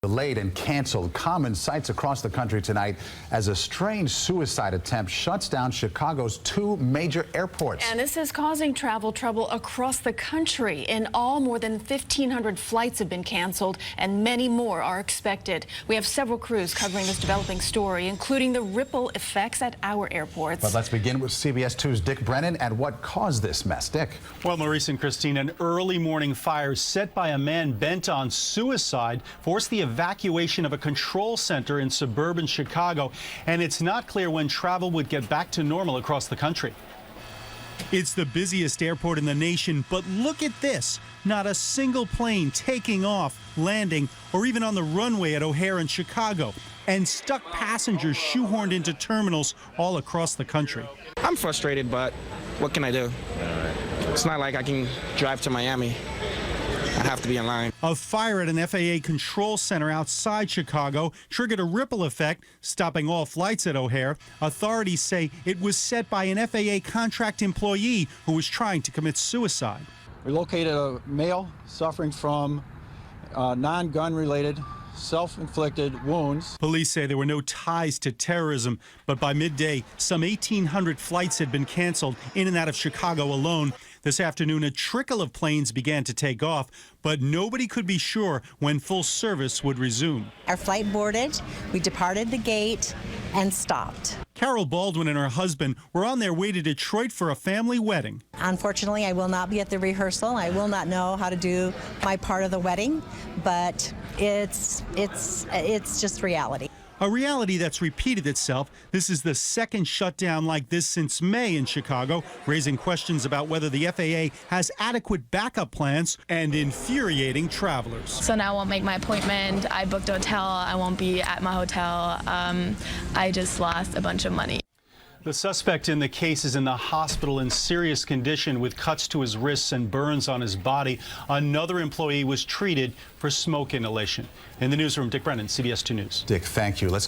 Delayed and canceled common sights across the country tonight as a strange suicide attempt shuts down Chicago's two major airports. And this is causing travel trouble across the country. In all, more than 1,500 flights have been canceled and many more are expected. We have several crews covering this developing story, including the ripple effects at our airports. But let's begin with CBS 2's Dick Brennan and what caused this mess. Dick. Well, Maurice and Christine, an early morning fire set by a man bent on suicide forced the evacuation of a control center in suburban Chicago, and it's not clear when travel would get back to normal across the country. It's the busiest airport in the nation, but look at this. Not a single plane taking off, landing, or even on the runway at O'Hare in Chicago, and stuck passengers shoehorned into terminals all across the country. I'm frustrated, but what can I do? It's not like I can drive to Miami. I have to be in line. A fire at an FAA control center outside Chicago triggered a ripple effect, stopping all flights at O'Hare. Authorities say it was set by an FAA contract employee who was trying to commit suicide. We located a male suffering from non-gun related self-inflicted wounds. Police say there were no ties to terrorism, but by midday, some 1,800 flights had been canceled in and out of Chicago alone. This afternoon, a trickle of planes began to take off, but nobody could be sure when full service would resume. Our flight boarded, we departed the gate, and stopped. Carol Baldwin and her husband were on their way to Detroit for a family wedding. Unfortunately, I will not be at the rehearsal. I will not know how to do my part of the wedding, but it's just reality. A reality that's repeated itself. This is the second shutdown like this since May in Chicago, raising questions about whether the FAA has adequate backup plans and infuriating travelers. So now I won't make my appointment. I booked a hotel. I won't be at my hotel. I just lost a bunch of money. The suspect in the case is in the hospital in serious condition with cuts to his wrists and burns on his body. Another employee was treated for smoke inhalation. In the newsroom, Dick Brennan, CBS 2 News. Dick, thank you. Let's